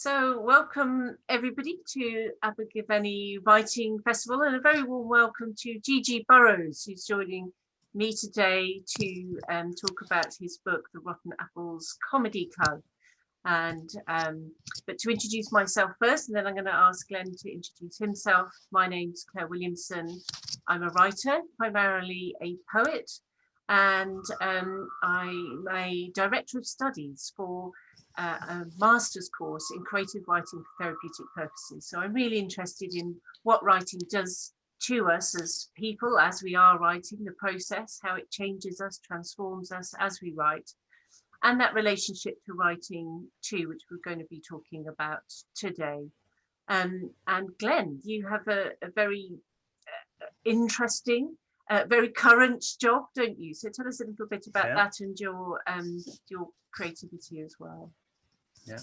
So welcome everybody to Abergavenny Writing Festival, and a very warm welcome to G.G Burrows, who's joining me today to talk about his book, The Rotten Apples Comedy Club. And but to introduce myself first, and then I'm going to ask Glenn to introduce himself. My name's Claire Williamson. I'm a writer, primarily a poet, and I'm a director of studies for a master's course in creative writing for therapeutic purposes. So I'm really interested in what writing does to us as people, as we are writing, the process, how it changes us, transforms us as we write, and that relationship to writing too, which we're going to be talking about today. And Glenn, you have a very interesting, very current job, don't you? So tell us a little bit about that and your creativity as well. Yeah.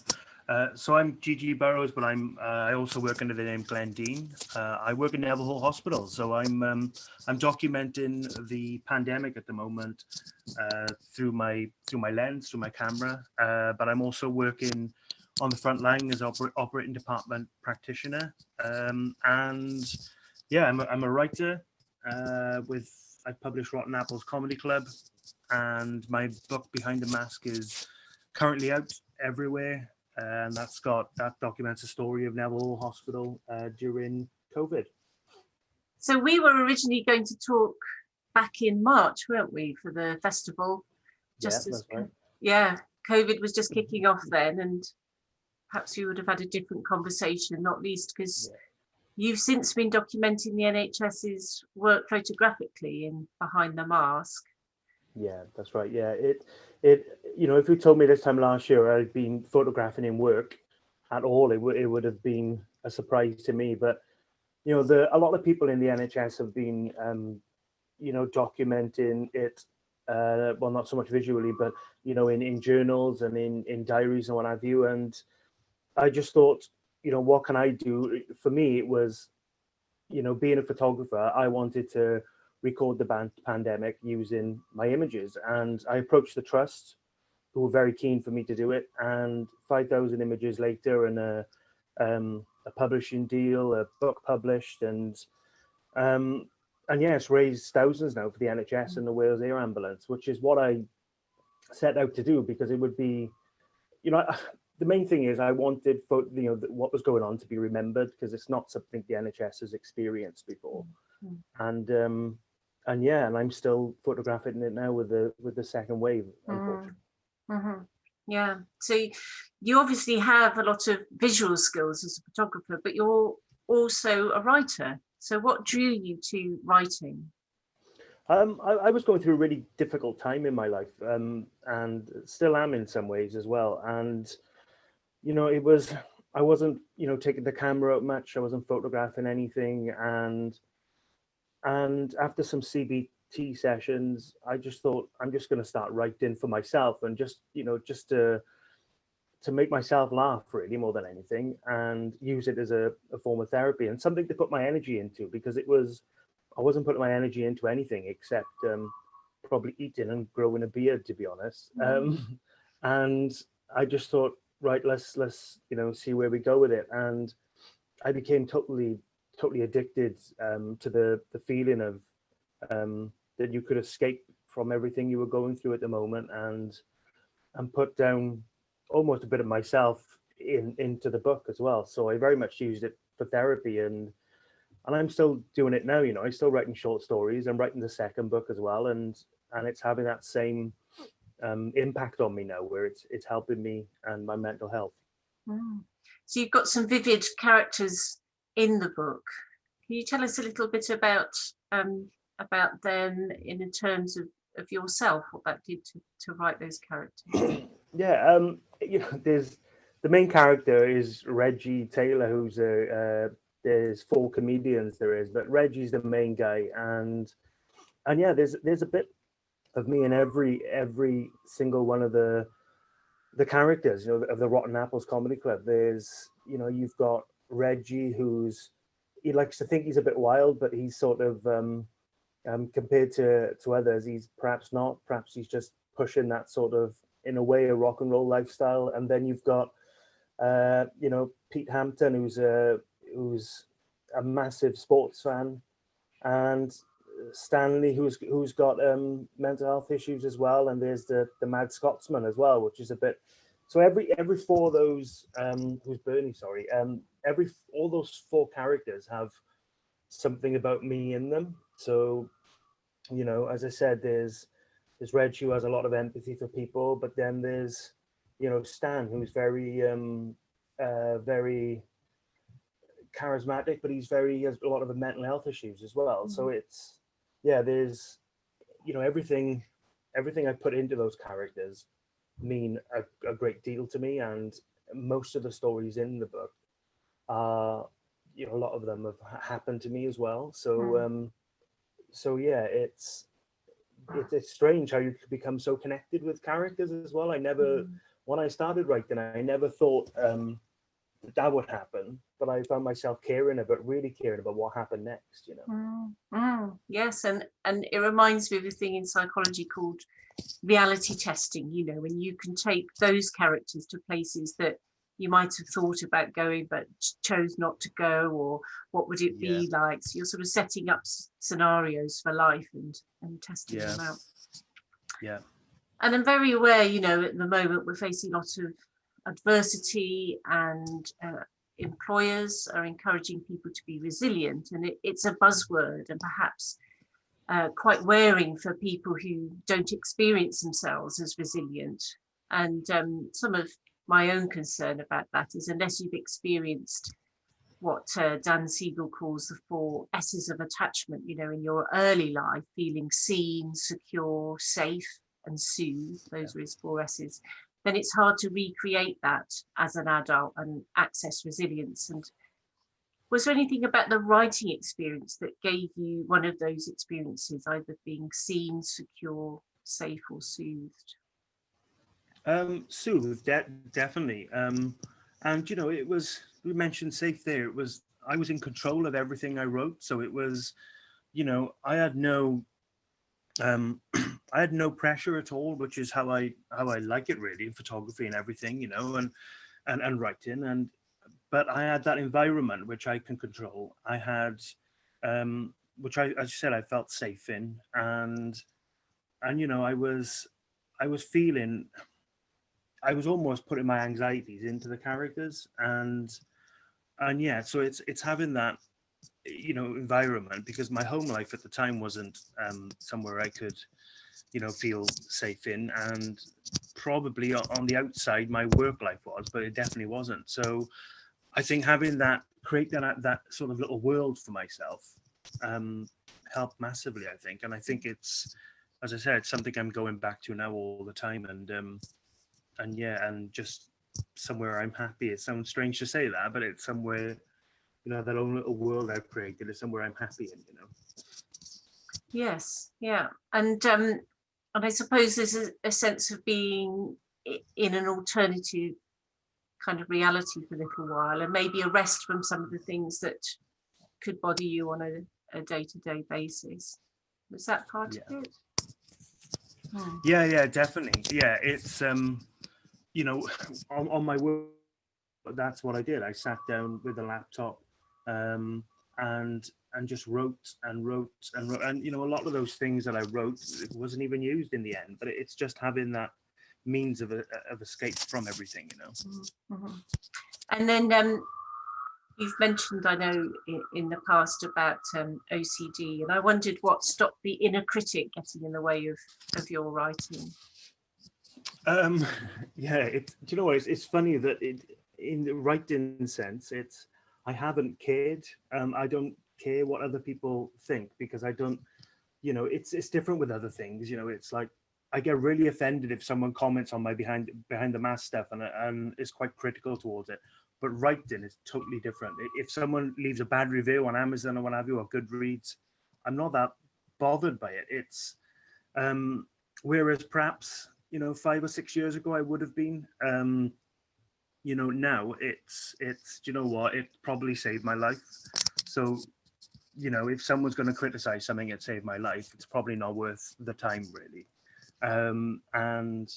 So I'm G.G Burrows, but I also work under the name Glenn Dene. I work in Neville Hall Hospital, so I'm documenting the pandemic at the moment through my lens, through my camera. But I'm also working on the front line as operating department practitioner. And yeah, I'm a writer. I published Rotten Apples Comedy Club, and my book Behind the Mask is currently out everywhere, and that documents the story of Neville Hall Hospital during COVID. So we were originally going to talk back in March, weren't we, for the festival? Just that's right. Yeah, COVID was just kicking off then, and perhaps we would have had a different conversation, not least because you've since been documenting the NHS's work photographically in Behind the Mask. Yeah, that's right. Yeah, it you know, if you told me this time last year I'd been photographing in work at all, it would have been a surprise to me. But you know, a lot of people in the NHS have been you know, documenting it, well, not so much visually, but you know, in journals and in diaries and what have you. And I just thought, you know, what can I do? For me, it was, you know, being a photographer, I wanted to record the pandemic using my images, and I approached the trust, who were very keen for me to do it. And 5,000 images later, and a publishing deal, a book published, and yes, raised thousands now for the NHS and the Wales Air Ambulance, which is what I set out to do, because it would be, you know, the main thing is I wanted, you know, what was going on to be remembered, because it's not something the NHS has experienced before. And yeah, and I'm still photographing it now with the second wave, unfortunately. Yeah, so you obviously have a lot of visual skills as a photographer, but you're also a writer. So what drew you to writing? I was going through a really difficult time in my life, and still am in some ways as well. And you know, I wasn't, you know, taking the camera out much. I wasn't photographing anything, and after some CBT sessions, I just thought, I'm just going to start writing for myself, and just, you know, just to make myself laugh, really, more than anything, and use it as a form of therapy and something to put my energy into, because I wasn't putting my energy into anything except probably eating and growing a beard, to be honest. And I just thought, right, let's you know, see where we go with it. And I became totally addicted to the feeling of that you could escape from everything you were going through at the moment, and put down almost a bit of myself into the book as well. So I very much used it for therapy, and I'm still doing it now. You know, I'm still writing short stories. I'm writing the second book as well, and it's having that same impact on me now, where it's helping me and my mental health. So you've got some vivid characters in the book. Can you tell us a little bit about them in terms of yourself, what that did to write those characters? Yeah, you know, there's the main character is Reggie Taylor, who's there's 4 comedians there is, but Reggie's the main guy, and yeah, there's a bit of me in every single one of the characters, you know, of the Rotten Apples Comedy Club. There's, you know, you've got Reggie, he likes to think he's a bit wild, but he's sort of compared to others, he's perhaps not. Perhaps he's just pushing that sort of, in a way, a rock and roll lifestyle. And then you've got You know, Pete Hampton, who's a massive sports fan, and Stanley, who's got mental health issues as well, and there's the Mad Scotsman as well, which is a bit. So every four of those, who's Bernie? Sorry, all those four characters have something about me in them. So, you know, as I said, there's Reg, who has a lot of empathy for people, but then there's, you know, Stan, who's very very charismatic, but he has a lot of mental health issues as well. So it's, yeah, there's, you know, everything I put into those characters mean a great deal to me, and most of the stories in the book are, you know, a lot of them have happened to me as well. So so yeah, it's strange how you become so connected with characters as well. I never, when I started writing, I never thought that would happen, but I found myself really caring about what happened next, you know. Yes, and it reminds me of a thing in psychology called reality testing, you know, when you can take those characters to places that you might have thought about going but chose not to go, or what would it be like. So you're sort of setting up scenarios for life and testing them out. Yeah. And I'm very aware, you know, at the moment we're facing a lot of adversity, and employers are encouraging people to be resilient, and it's a buzzword, and perhaps quite wearing for people who don't experience themselves as resilient. And some of my own concern about that is, unless you've experienced what Dan Siegel calls the 4 S's of attachment, you know, in your early life, feeling seen, secure, safe, and soothed, those are his 4 S's, then it's hard to recreate that as an adult and access resilience. And was there anything about the writing experience that gave you one of those experiences, either being seen, secure, safe, or soothed? Soothed, definitely. And you know, we mentioned safe there. I was in control of everything I wrote, so it was, you know, I had no I had no pressure at all, which is how I like it really, in photography and everything, you know, and writing, but I had that environment which I can control. I had which I, as you said, I felt safe in, and you know, I was almost putting my anxieties into the characters, and yeah, so it's having that, you know, environment, because my home life at the time wasn't somewhere I could, you know, feel safe in, and probably on the outside my work life was, but it definitely wasn't. So I think having create that sort of little world for myself helped massively, I think. And I think it's, as I said, it's something I'm going back to now all the time, and yeah, and just somewhere I'm happy. It sounds strange to say that, but it's somewhere, you know, that own little world I've created is somewhere I'm happy in, you know. Yes, yeah. And I suppose there's a sense of being in an alternative kind of reality for a little while, and maybe a rest from some of the things that could bother you on a day-to-day basis. Was that part of it? Yeah, definitely. Yeah, it's you know, on my work, that's what I did. I sat down with a laptop and just wrote, and you know, a lot of those things that I wrote, it wasn't even used in the end, but it's just having that means of escape from everything, you know. And then you've mentioned, I know, in the past about OCD, and I wondered what stopped the inner critic getting in the way of your writing. Yeah, do you know what, it's funny that in the writing sense, I haven't cared. I don't care what other people think, because I don't, you know, it's different with other things, you know. It's like I get really offended if someone comments on my behind the mask stuff and is quite critical towards it. But writing is totally different. If someone leaves a bad review on Amazon or what have you, or Goodreads, I'm not that bothered by it. It's whereas perhaps, you know, 5 or 6 years ago I would have been. You know, now it's you know what, it probably saved my life. So, you know, if someone's going to criticize something that saved my life, it's probably not worth the time, really. And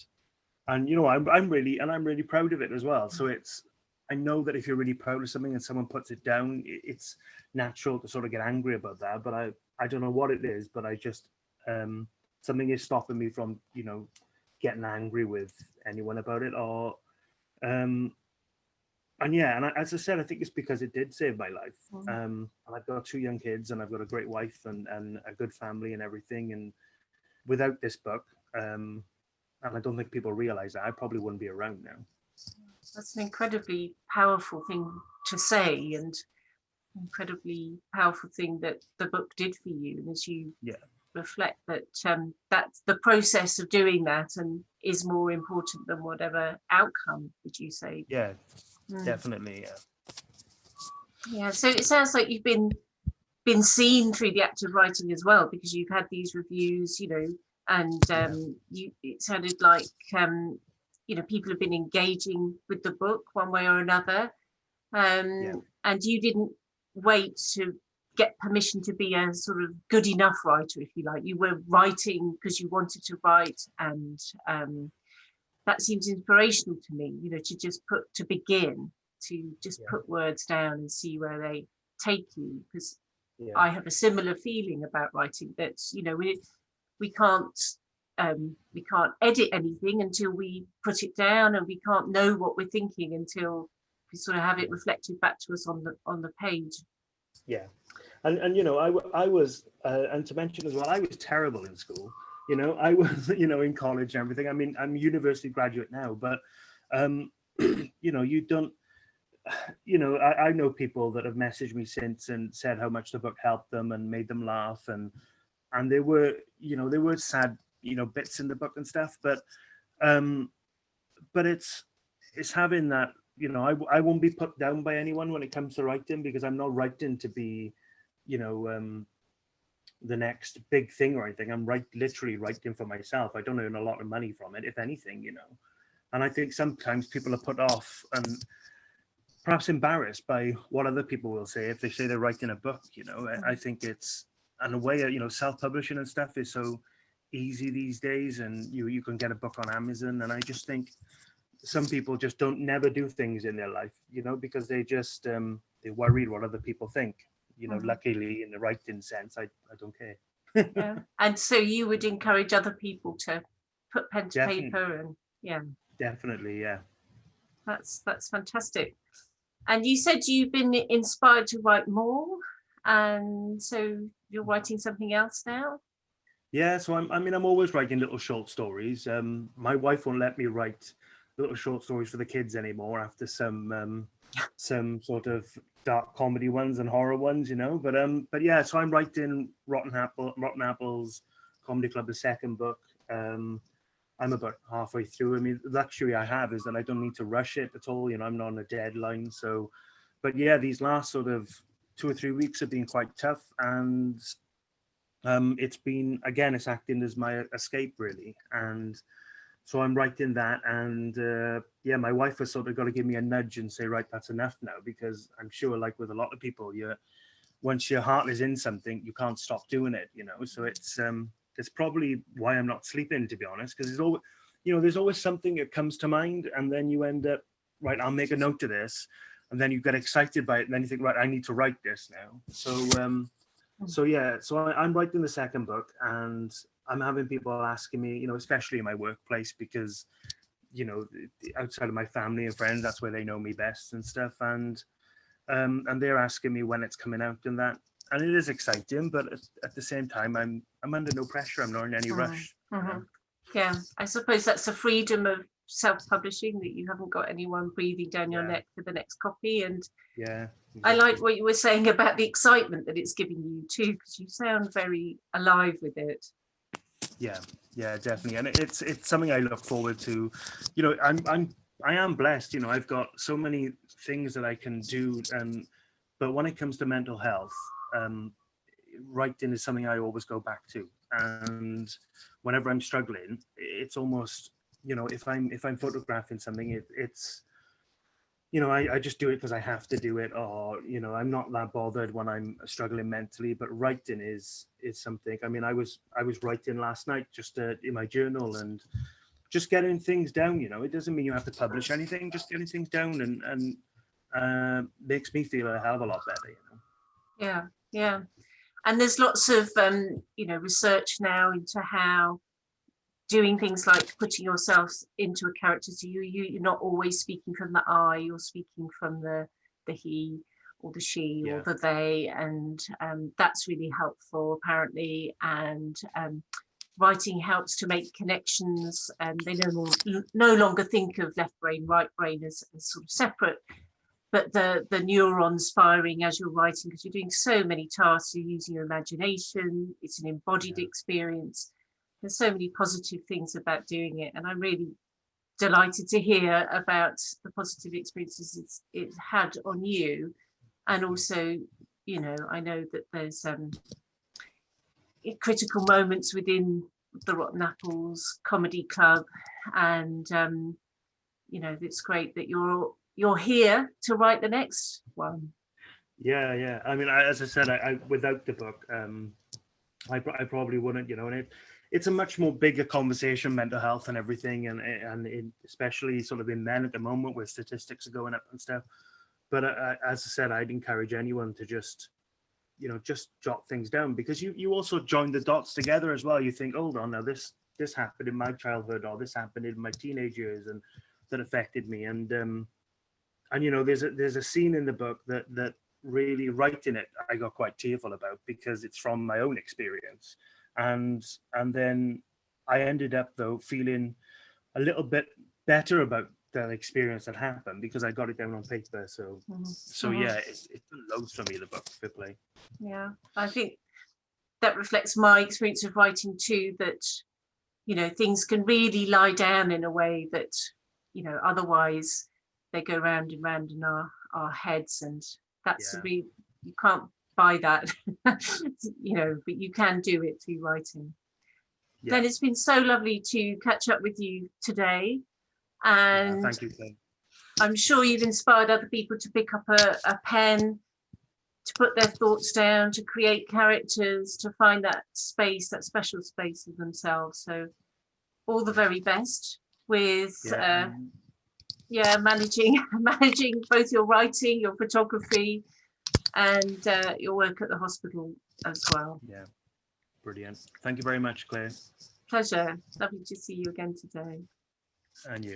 you know, I'm really proud of it as well. So it's, I know that if you're really proud of something and someone puts it down, it's natural to sort of get angry about that. But I don't know what it is, but I just something is stopping me from, you know, getting angry with anyone about it. Or and yeah, and as I said, I think it's because it did save my life. And I've got 2 young kids, and I've got a great wife and a good family and everything. And without this book, and I don't think people realize that, I probably wouldn't be around now. That's an incredibly powerful thing to say, and incredibly powerful thing that the book did for you. And as you reflect that, that's the process of doing that, and is more important than whatever outcome, would you say? Yeah, definitely. Yeah. So it sounds like you've been seen through the act of writing as well, because you've had these reviews, you know, and it sounded like you know, people have been engaging with the book one way or another, and you didn't wait to get permission to be a sort of good enough writer, if you like. You were writing because you wanted to write, and that seems inspirational to me, you know, to begin to just put words down and see where they take you, because I have a similar feeling about writing, that, you know, we can't edit anything until we put it down, and we can't know what we're thinking until we sort of have it reflected back to us on the page. Yeah, and you know, I was and to mention as well, I was terrible in school. You know, I was, you know, in college and everything. I mean, I'm a university graduate now, but you know, you don't. You know, I know people that have messaged me since and said how much the book helped them and made them laugh, and there were, you know, there were sad, you know, bits in the book and stuff, but it's having that, you know, I won't be put down by anyone when it comes to writing, because I'm not writing to be, you know, the next big thing or anything. I'm literally writing for myself. I don't earn a lot of money from it, if anything, you know. And I think sometimes people are put off and perhaps embarrassed by what other people will say if they say they're writing a book, you know. I think it's, and a way, you know, self-publishing and stuff is so easy these days, and you can get a book on Amazon. And I just think some people just never do things in their life, you know, because they just they're worried what other people think, you know. Luckily, in the writing sense, I don't care. Yeah. And so you would encourage other people to put pen to paper, and definitely. That's fantastic. And you said you've been inspired to write more, and so you're writing something else now? Yeah, so I'm always writing little short stories. My wife won't let me write little short stories for the kids anymore after some sort of dark comedy ones and horror ones, you know. But yeah, so I'm writing Rotten Apples Comedy Club, the second book. I'm about halfway through. I mean, the luxury I have is that I don't need to rush it at all. You know, I'm not on a deadline. So, but yeah, these last sort of 2 or 3 weeks have been quite tough, and it's been, again, it's acting as my escape, really. And so I'm writing that, and yeah, my wife has sort of got to give me a nudge and say, right, that's enough now, because I'm sure, like with a lot of people, once your heart is in something, you can't stop doing it, you know. So it's probably why I'm not sleeping, to be honest, because there's always something that comes to mind, and then you end up, right, I'll make a note of this, and then you get excited by it, and then you think, right, I need to write this now. So yeah, so I'm writing the second book, and I'm having people asking me, you know, especially in my workplace, because, you know, outside of my family and friends, that's where they know me best and stuff, and they're asking me when it's coming out and that. And it is exciting, but at the same time, I'm under no pressure. I'm not in any rush. You know? Yeah, I suppose that's the freedom of self-publishing, that you haven't got anyone breathing down your neck for the next copy. And exactly. I like what you were saying about the excitement that it's giving you too, because you sound very alive with it. Yeah, definitely, and it's something I look forward to. You know, I am blessed. You know, I've got so many things that I can do, but when it comes to mental health, writing is something I always go back to. And whenever I'm struggling, it's almost, you know, if I'm photographing something, it's, you know, I just do it because I have to do it, or, you know, I'm not that bothered when I'm struggling mentally. But writing is something. I mean, I was writing last night, just in my journal, and just getting things down. You know, it doesn't mean you have to publish anything, just getting things down, and makes me feel a hell of a lot better, you know. Yeah. And there's lots of research now into how doing things like putting yourself into a character, so you're not always speaking from the I, you're speaking from the he or the she or the they, and that's really helpful apparently. And writing helps to make connections, and they no longer think of left brain, right brain as sort of separate, but the neurons firing as you're writing, because you're doing so many tasks, you're using your imagination, it's an embodied experience. There's so many positive things about doing it, and I'm really delighted to hear about the positive experiences it's had on you. And also, I know that there's critical moments within the Rotten Apples Comedy Club, and it's great that you're here to write the next one. Yeah. I mean, as I said, I without the book, I probably wouldn't, and it's a much more bigger conversation, mental health and everything, and especially sort of in men at the moment where statistics are going up and stuff. But as I said, I'd encourage anyone to just jot things down, because you also join the dots together as well. You think, hold on, now this happened in my childhood, or this happened in my teenage years, and that affected me. And there's a scene in the book that really, writing it, I got quite tearful about, because it's from my own experience. And then I ended up though feeling a little bit better about that experience that happened, because I got it down on paper. So yeah, it's done loads for me, the book, for play. Yeah, I think that reflects my experience of writing too, that things can really lie down in a way that otherwise they go round and round in our heads, and that's you can't buy that. But you can do it through writing. Glenn, it's been so lovely to catch up with you today, and thank you, Glenn. I'm sure you've inspired other people to pick up a pen, to put their thoughts down, to create characters, to find that space, that special space of themselves. So all the very best with managing both your writing, your photography, and your work at the hospital as well. Yeah, brilliant. Thank you very much, Claire. Pleasure. Lovely to see you again today. And you.